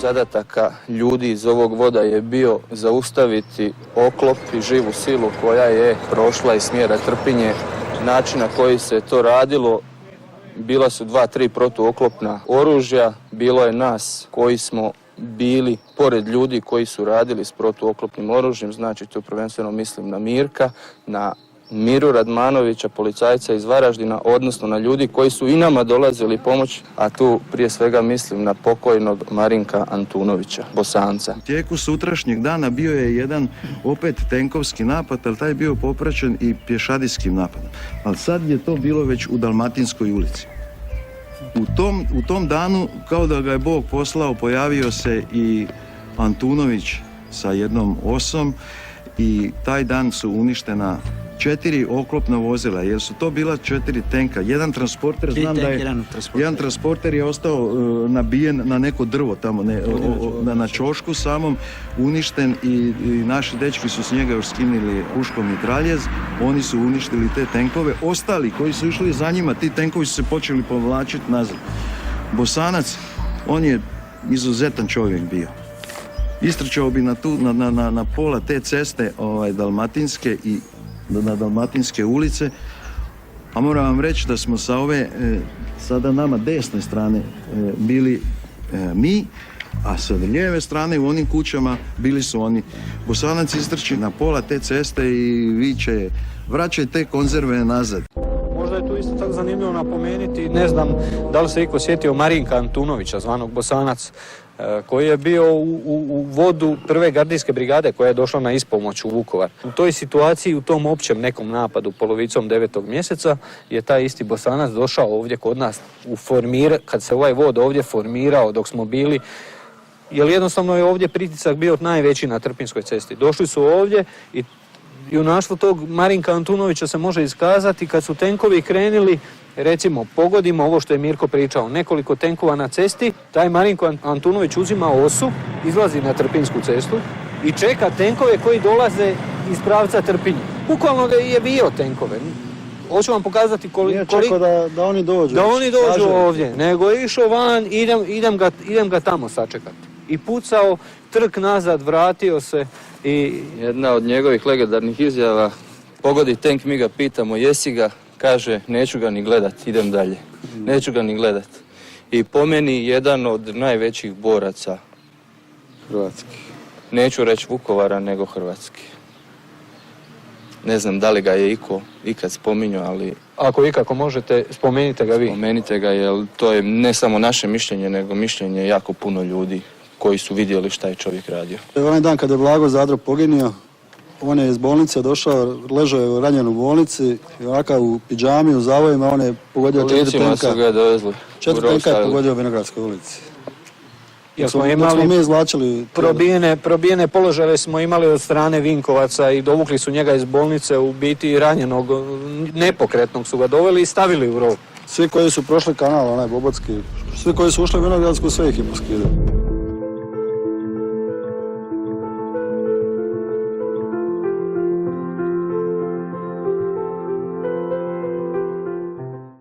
zadataka ljudi iz ovog voda je bio zaustaviti oklop i živu silu koja je prošla iz smjera Trpinje. Način na koji se to radilo, bila su 2-3 protuoklopna oružja, bilo je nas koji smo bili pored ljudi koji su radili s protuoklopnim oružjem, znači tu prvenstveno mislim na Mirka, na Miru Radmanovića, policajca iz Varaždina, odnosno na ljudi koji su i nama dolazili pomoć, a tu prije svega mislim na pokojnog Marinka Antunovića, Bosanca. U tijeku sutrašnjeg dana bio je jedan opet tenkovski napad, ali taj je bio popraćen i pješadijskim napadom. Ali sad je to bilo već u Dalmatinskoj ulici. U tom danu, kao da ga je Bog poslao, pojavio se i Antunović sa jednom osom i taj dan su uništena 4 oklopna vozila, jer su to bila 4 tenka. Jedan transporter, znam da je jedan transporter je ostao nabijen na neko drvo tamo, na ćošku samom, uništen i naši dečki su s njega još skinuli puškom mitraljez, oni su uništili te tenkove. Ostali koji su išli za njima, ti tenkovi su se počeli povlačiti nazad. Bosanac, on je izuzetan čovjek bio. Istrčao bi na pola te ceste dalmatinske i na Dalmatinske ulice, a moram vam reći da smo sa ove sada nama desne strane bili mi, a sa lijeve strane u onim kućama bili su oni. Bosanac istrči na pola te ceste i viče: vraćaj te konzerve nazad. Možda je tu isto tako zanimljivo napomenuti, ne znam da li se iko sjetio Marinka Antunovića, zvanog Bosanac, koji je bio u vodu prve gardijske brigade koja je došla na ispomoć u Vukovar. U toj situaciji, u tom općem nekom napadu polovicom 9. mjeseca je taj isti Bosanac došao ovdje kod nas kad se ovaj vod ovdje formirao dok smo bili, jer jednostavno je ovdje pritisak bio najveći na Trpinjskoj cesti. Došli su ovdje i junaštvo tog Marinka Antunovića se može iskazati kad su tenkovi krenuli, recimo pogodimo ovo što je Mirko pričao, nekoliko tenkova na cesti, taj Marinko Antunović uzima osu, izlazi na Trpinjsku cestu i čeka tenkove koji dolaze iz pravca Trpinje. Bukvalno da je bio tenkove. Hoću vam pokazati Nije čekao da oni dođu. Da oni dođu ovdje, nego je išao van, idem ga tamo sačekati. I pucao, trk nazad, vratio se i... Jedna od njegovih legendarnih izjava: pogodi tenk, mi ga pitamo jesi ga, kaže neću ga ni gledat, idem dalje. Neću ga ni gledat. I po meni jedan od najvećih boraca hrvatskih. Neću reći Vukovara, nego hrvatski. Ne znam da li ga je ikad spominjao, ali... Ako ikako možete, spomenite ga vi. Spomenite ga, jer to je ne samo naše mišljenje, nego mišljenje jako puno ljudi koji su vidjeli šta je čovjek radio. Onaj dan kada je Blago Zadro poginio, on je iz bolnice došao, ležao je ranjen u bolnici, ovakav u pidžami, u zavojima, on je pogodio 4 tenka. Su ga dovezli. 4 tenka je pogodio u Vinogradskoj ulici. Jer smo imali mi izvlačili probijene položaje smo imali od strane Vinkovaca i dovukli su njega iz bolnice, u biti ranjenog, nepokretnog su ga doveli i stavili u rov. Svi koji su prošli kanal, onaj Bobotski, svi koji su ušli u Vinogradsku, sve ih je poskidao.